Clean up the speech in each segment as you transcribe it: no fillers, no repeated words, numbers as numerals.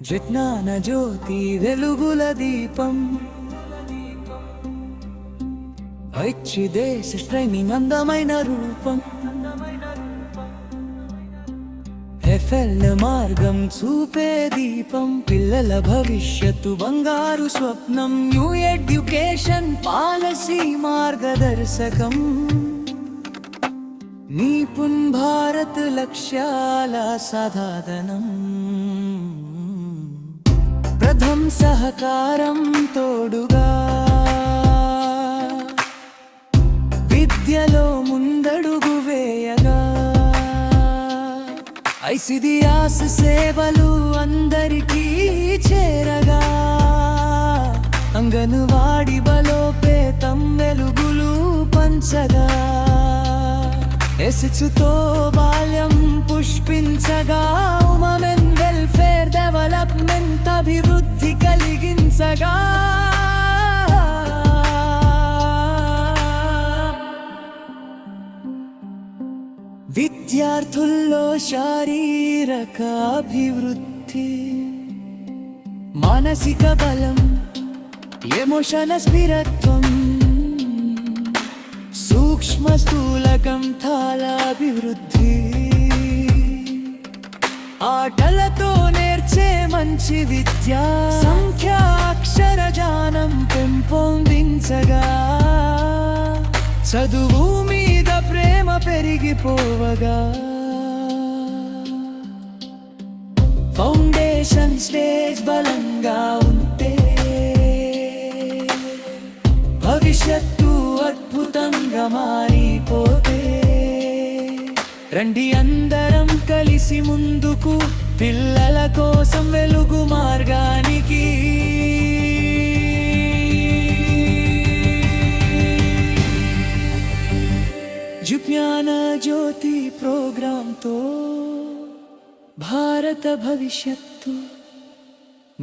విజ్ఞాన జ్యోతి వెలుగుల దీపం ఐచ్ఛి దేశ శ్రేణి అందమైన రూపం ఎఫ్ఎల్ మార్గం చూపే దీపం పిల్లల భవిష్యత్తు బంగారు స్వప్నం న్యూ ఎడ్యుకేషన్ పాలసీ మార్గదర్శకం నిపుణ్ భారత్ లక్ష్యాల సాధనం ప్రథమ్ సహకారం తోడుగా విద్యలో ముందడుగు వేయగా ఐసిడిఎస్ సేవలు అందరికీ చేరగా అంగన్వాడి బలోపేతం వెలుగులు పంచగా ఎస్చుతో బాల్యం పుష్పించగా ఉమెన్ వెల్ఫేర్ డెవలప్మెంట్ అభివృద్ధి కలిగించగా విద్యార్థుల్లో శారీరక అభివృద్ధి మానసిక బలం ఎమోషనల్ స్థిరత్వం సూక్ష్మ స్థూలకం తాళ అభివృద్ధి ఆటలతో నేర్చే మంచి విద్య సంఖ్యా అక్షర జ్ఞానం పెంపొందించగా చదువు మీద ప్రేమ పెరిగిపోవగా ఫౌండేషన్ స్టేజ్ బలంగా ఉంటే భవిష్యత్తు అద్భుతంగా మారిపోతే రండి అందరం కలిసి ముందుకు పిల్లల కోసం వెలుగు మార్గానికి విజ్ఞాన జ్యోతి ప్రోగ్రాంతో భారత భవిష్యత్తు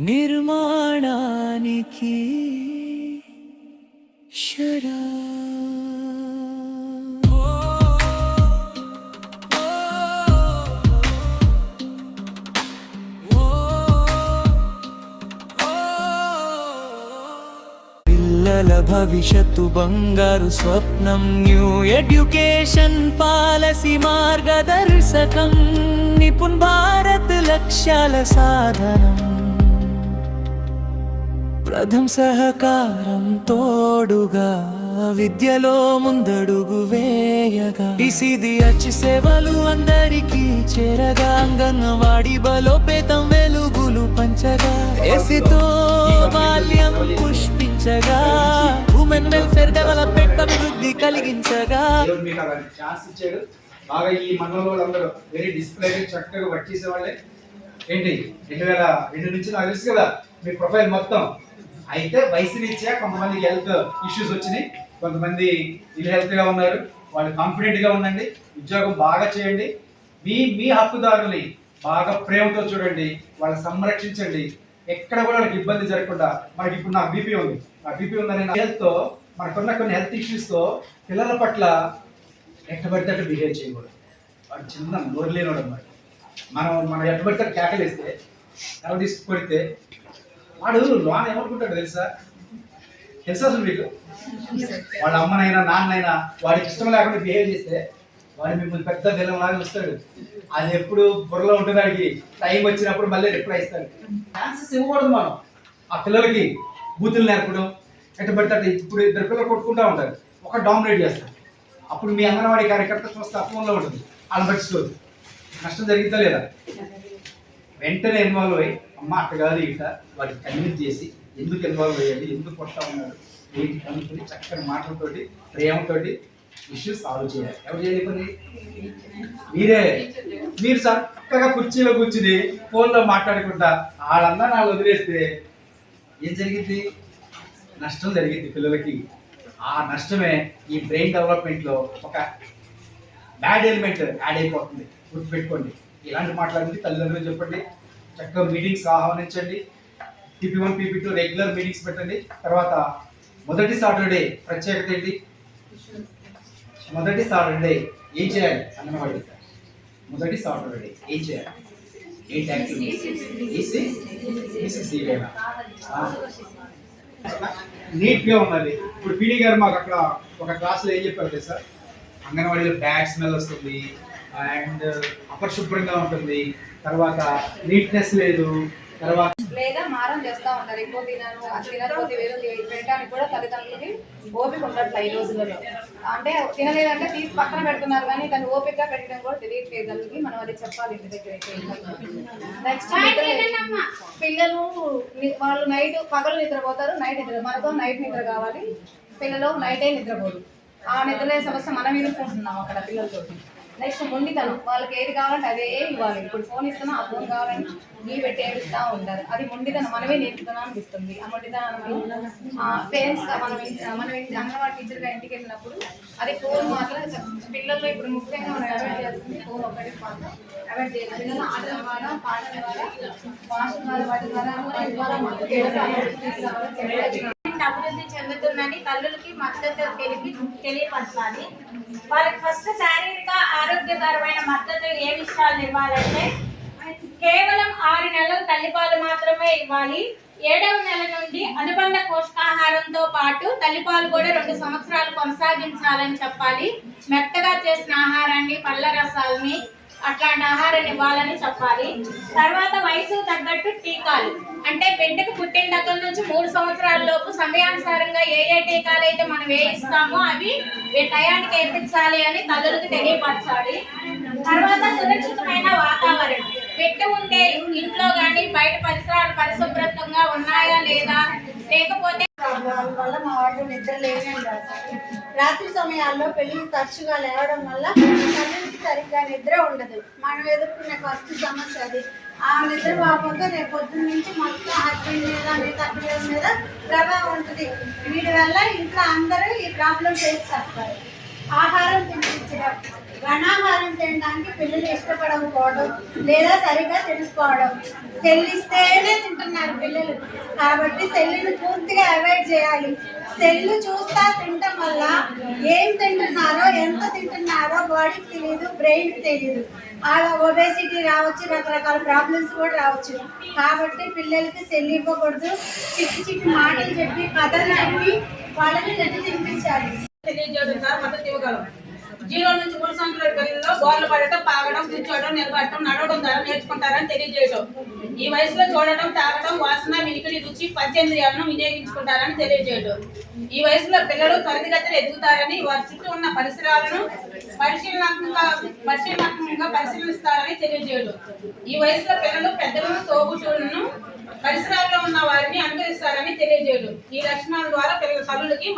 నిర్మాణానికి షరా పిల్లల భవిష్యత్తు బంగారు స్వప్నం న్యూ ఎడ్యుకేషన్ పాలసీ మార్గదర్శకం నిపుణ్ భారత్ లక్ష్యాల సాధనం ప్రథమ్ సహకారం తోడుగా విద్యలో ముందడుగు వేయగా ఐసిడిఎస్ సేవలు అందరికీ చేరగా అంగన్వాడి బలోపేతం వెలుగులు పంచగా ఎసితో బాల్యం పుష్పించగా ఉమెన్ వెల్ఫేర్ డెవలప్మెంట్ అభివృద్ధి కలిగించగా బాగా ఈ మండలంలో అందరూ వెరీ డిస్ప్లే చక్కగా వర్క్ చేసేవాళ్ళే ఏంటి 2002 నుంచి నాకు తెలుసు కదా మీ ప్రొఫైల్ మొత్తం అయితే వయసు రీత్యా కొంతమంది హెల్త్ ఇష్యూస్ వచ్చినాయి, కొంతమంది ఇల్ హెల్త్గా ఉన్నారు. వాళ్ళు కాన్ఫిడెంట్గా ఉండండి, ఉద్యోగం బాగా చేయండి, మీ మీ హక్కుదారుని బాగా ప్రేమతో చూడండి, వాళ్ళని సంరక్షించండి. ఎక్కడ కూడా వాళ్ళకి ఇబ్బంది జరగకుండా. మనకి ఇప్పుడు నాకు బీపీ ఉంది, ఆ బీపీ ఉందని హెల్త్తో మనకున్న కొన్ని హెల్త్ ఇష్యూస్తో పిల్లల పట్ల ఎట్టబడితే అట్లా బిహేవ్ చేయకూడదు. వాడు చిన్న నోరు లేనివాడు అన్నమాట. మనం ఎట్టబడితే కేకలేస్తే ఎలా తీసుకు కొడితే వాడు లోన్ ఏమనుకుంటాడు తెలుసా అసలు మీకు? వాళ్ళ అమ్మనైనా నాన్నైనా వాడికి ఇష్టం లేకుండా బిహేవ్ చేస్తే వాడు మిమ్మల్ని పెద్ద విలన్లాగా వస్తాడు. అది ఎప్పుడు బుర్రలో ఉంటుంది, వాడికి టైం వచ్చినప్పుడు మళ్ళీ రిప్లై ఇస్తాడు. ఛాన్సెస్ ఇవ్వకూడదు మనం ఆ పిల్లలకి. బూతులు నేర్పడం ఎట్టబడితే ఇప్పుడు ఇద్దరు పిల్లలు కొట్టుకుంటూ ఉంటారు, ఒక డామినేట్ చేస్తారు. అప్పుడు మీ అంగన్వాడీ కార్యకర్త చూస్తే ఆ ఫోన్లో ఉంటుంది, వాళ్ళని పట్టించుకోదు. నష్టం జరిగిందా లేదా? వెంటనే ఇన్వాల్వ్ అయ్యి అమ్మ అట్ట కాదు ఇట వాటికి కన్విన్స్ చేసి ఎందుకు ఇన్వాల్వ్ అయ్యాలి, ఎందుకు కొట్టా ఉన్నాడు ఏంటి కనుక్కొని చక్కని మాటలతోటి ప్రేమతోటి ఇష్యూస్ సాల్వ్ చేయాలి. ఎవరు చేయాలి? మీరే. మీరు చక్కగా కుర్చీలో కూర్చుని ఫోన్లో మాట్లాడుకుంటా వాళ్ళందరూ వాళ్ళు వదిలేస్తే ఏం జరిగింది? నష్టం జరిగింది పిల్లలకి. ఆ నష్టమే ఈ బ్రెయిన్ డెవలప్మెంట్లో ఒక బ్యాడ్ ఎలిమెంట్ యాడ్ అయిపోతుంది. గుర్తుపెట్టుకోండి. ఇలాంటి మాట్లాడింది తల్లిదండ్రులు చెప్పండి, చక్కగా meetings ఆహ్వానించండి. PP1 PP2 regular meetings పెట్టండి. తర్వాత మొదటి సాటర్డే ప్రత్యేకత ఏంటి? మొదటి సాటర్డే ఏం చేయాలి? అంగన్వాడీ మొదటి సాటర్డే ఏం చేయాలి? ఏంటి యాక్టివిటీ నీట్గా ఉన్నది. ఇప్పుడు పీడి గారు మాకు అక్కడ ఒక క్లాస్లో ఏం చెప్పారు కదా సార్, అంగన్వాడీలో బ్యాడ్ స్మెల్ వస్తుంది అండ్ అపరిశుభ్రంగా ఉంటుంది, తర్వాత నీట్నెస్ లేదు, తర్వాత లేదా మారం చేస్తా ఉంటారు. ఎక్కువ తినను అది తినకపోతే వేరే పెట్టడానికి కూడా తల్లిదండ్రులకి ఓపిక ఉండట్లే ఈ రోజులలో. అంటే తినలేదంటే తీసి పక్కన పెడుతున్నారు, కానీ దాన్ని ఓపికగా పెట్టడం కూడా తెలియట్లేదు తల్లికి. మనం అది చెప్పాలి ఇంటి దగ్గర. నెక్స్ట్ పిల్లలు వాళ్ళు నైట్ పగలు నిద్రపోతారు, నైట్ నిద్ర మనతో నైట్ నిద్ర కావాలి. పిల్లలు నైటే నిద్రపోరు. ఆ నిద్రలే సమస్య మనం ఎదుర్కొంటున్నాం అక్కడ పిల్లలతో. నెక్స్ట్ మొండితనం, వాళ్ళకి ఏది కావాలంటే అదే ఇవ్వాలి. ఇప్పుడు ఫోన్ ఇస్తున్నా ఆ ఫోన్ కావాలని మీ పెట్టి ఏడుస్తూ ఉంటారు. అది మొండితనం, మనమే నేర్పుతున్నాం అనిపిస్తుంది. ఆ మొండితనాన్ని పేరెంట్స్గా మనం అంగన్వాడీ టీచర్గా ఇంటికి వెళ్ళినప్పుడు అది ఫోన్ మాత్రం పిల్లల్లో ఇప్పుడు ముఖ్యంగా మనం అవాయిడ్ చేస్తుంది. ఫోన్ ఒకటి మాత్రం అవాయిడ్ చేయాలి. పిల్లలు ఆటల ద్వారా, పాటల ద్వారా, భాషల ద్వారా, వాటి ద్వారా అభివృద్ధి చెందుతుందని తల్లులకి మద్దతు తెలియపరచాలి. వాళ్ళకి ఫస్ట్ శారీరక ఆరోగ్యకరమైన మద్దతు ఏ విషయాలు ఇవ్వాలంటే కేవలం 6 నెలలు తల్లిపాలు మాత్రమే ఇవ్వాలి. 7వ నెల నుండి అనుబంధ పోషకాహారంతో పాటు తల్లిపాలు కూడా 2 సంవత్సరాలు కొనసాగించాలని చెప్పాలి. మెత్తగా చేసిన ఆహారాన్ని, పళ్ళ రసాలని, అట్లాంటి ఆహారాన్ని ఇవ్వాలని చెప్పాలి. తర్వాత వయసు తగ్గట్టు టీకాలు, అంటే బిడ్డకు పుట్టిన దగ్గర నుంచి 3 సంవత్సరాల లోపు సమయానుసారంగా ఏ టీకాలు అయితే మనం వేయిస్తామో అవి టయానికి వేయించాలి అని తల్లులకు తెలియపరచాలి. తర్వాత సురక్షితమైన వాతావరణం, బిడ్డ ఉండే ఇంట్లో కానీ బయట పరిసరాలు పరిశుభ్రంగా ఉన్నాయా లేదా, లేకపోతే వల్ల మా వాళ్ళు నిద్ర లేదండి. రాత్రి సమయాల్లో పెళ్లికి తరచుగా లేవడం వల్ల తల్లికి సరిగ్గా నిద్ర ఉండదు. మనం ఎదుర్కొనే ఫస్ట్ సమస్య అది. ఆ నిద్ర పోకపోతే రేపు పొద్దున్న నుంచి మొత్తం హస్బెండ్ మీద, మిగతా పిల్లల మీద ప్రభావం ఉంటుంది. వీటి వల్ల ఇంట్లో అందరూ ఈ ప్రాబ్లం ఫేస్ చేస్తారు. ఆహారం తినిపించడం, ఘనాహారం తినడానికి పిల్లలు ఇష్టపడకపోవడం లేదా సరిగ్గా తెలుసుకోవడం. సెల్లిస్తేనే తింటున్నారు పిల్లలు, కాబట్టి సెల్లును పూర్తిగా అవాయిడ్ చేయాలి. సెల్లు చూస్తా తినటం వల్ల ఏం తింటున్నారో, ఎంత తింటున్నారో బాడీకి తెలియదు, బ్రెయిన్కి తెలియదు. అలా ఒబేసిటీ రావచ్చు, రకరకాల ప్రాబ్లమ్స్ కూడా రావచ్చు. కాబట్టి పిల్లలకి సెల్ ఇవ్వకూడదు. చిట్టి మాటలు చెప్పి, కథలు చెప్పి వాళ్ళని సెల్లు తినిపించాలి. తెలియజేయడం సార్ మద్దతు ఇవ్వగలం. 0 నుంచి 3 సంవత్సరాల పిల్లల్లో గోర్లు పడటం, పాగడం, కూర్చోవడం, నిలబడటం, నడవడం ద్వారా నేర్చుకుంటారని తెలియజేయడం. ఈ వయసులో చూడటం, తాగడం, వాసన, వినికిడి, రుచి, పంచేంద్రియాలను వినియోగించుకుంటారని తెలియజేయడం. ఈ వయసులో పిల్లలు త్వరితగతిన ఎదుగుతారని, వారి చుట్టూ ఉన్న పరిసరాలను పరిశీలనాత్మకంగా పరిశీలిస్తారని తెలియజేయడం. ఈ వయసులో పిల్లలు పెద్దలను, తోబుట్టువులను, పరిసరాల్లో ఉన్న వారిని అనుకరిస్తారని తెలియజేయడం. ఈ లక్షణాల ద్వారా పిల్లల తల్లులకి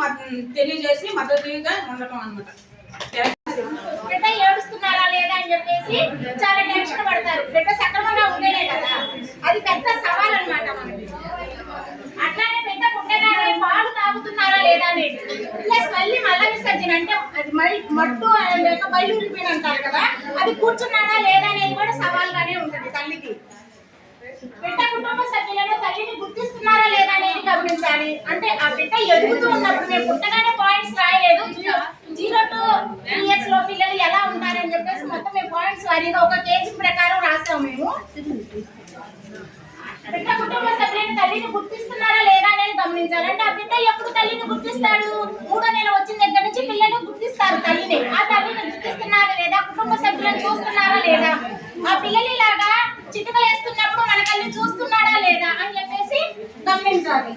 తెలియజేసి మద్దతుగా ఉండటం అన్నమాట. బిడ్డ ఏడుస్తున్నారా లేదా అని చెప్పేసి చాలా టెన్షన్ పడతారు. బిడ్డ సక్రమంగా ఉండేనే కదా, అది పెద్ద సవాల్ అనమాట మనకి. అట్లానే బిడ్డ పుట్టగానే పాలు తాగుతున్నారా లేదా అనేది, ప్లస్ మళ్ళీ మల్ల విసర్జన అంటే అది మట్టు లేక బయలుపీన అంటారు కదా, అది కూర్చున్నారా లేదా అనేది కూడా సవాల్గానే ఉంటుంది తల్లికి. బిడ్డ కుటుంబ సభ్యులను తల్లిని గుర్తిస్తున్నారా లేదా అనేది గమనించాలి. అంటే ఆ బిడ్డ ఎదుగుతూ ఉన్నప్పుడు మేము పుట్టగానే పాయింట్స్ రాయలేదు, 0 to 3 years లో పిల్లలు ఎలా ఉంటారని చెప్పేసి మొత్తం మేము పాయింట్స్ వారీగా ఒక కేజీ ప్రకారం రాస్తాం మేము. బిడ్డ కుటుంబ సభ్యులను తల్లిని గుర్తిస్తున్నారా లేదా అనేది గమనించాలి. అంటే ఆ బిడ్డ ఎప్పుడు తల్లిని గుర్తిస్తాడు, 3వ నెల వచ్చిన దగ్గర నుంచి పిల్లలు గుర్తిస్తారు తల్లిని. ఆ తల్లిని గుర్తిస్తున్నారా లేదా, కుటుంబ సభ్యులను చూస్తున్నారా లేదా, ఆ పిల్లలు ఇలాగా చిటుకలు వేస్తున్నప్పుడు మన తల్లి చూస్తున్నాడా లేదా అని చెప్పేసి గమనించాలి.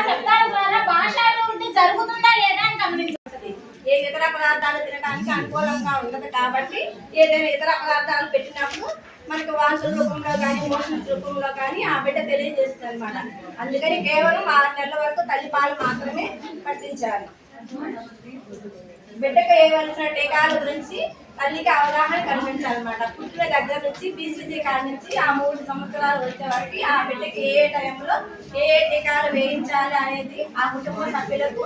శబ్దాల ద్వారా భాషాభివృద్ధి జరుగుతుందా లేదా అని గమనించాలి. ఏ ఇతర పదార్థాలు తినడానికి అనుకూలంగా ఉండదు కాబట్టి ఏదైనా ఇతర పదార్థాలు పెట్టినప్పుడు మనకు వాంతుల రూపంలో కానీ, మోషన్స్ రూపంలో కానీ ఆ బిడ్డ తెలియజేస్తుంది అనమాట. అందుకని కేవలం 6 నెలల వరకు తల్లిపాలు మాత్రమే పట్టించాలి. బిడ్డకు వేయవలసిన టీకాల గురించి తల్లికి అవగాహన కల్పించాలన్నమాట. పుట్టిన దగ్గర నుంచి పీసీజీ కాడ నుంచి ఆ 3 సంవత్సరాలు వచ్చే వరకు ఆ బిడ్డకి ఏ టైంలో ఏ టీకాలు వేయించాలి అనేది ఆ కుటుంబ సభ్యులకు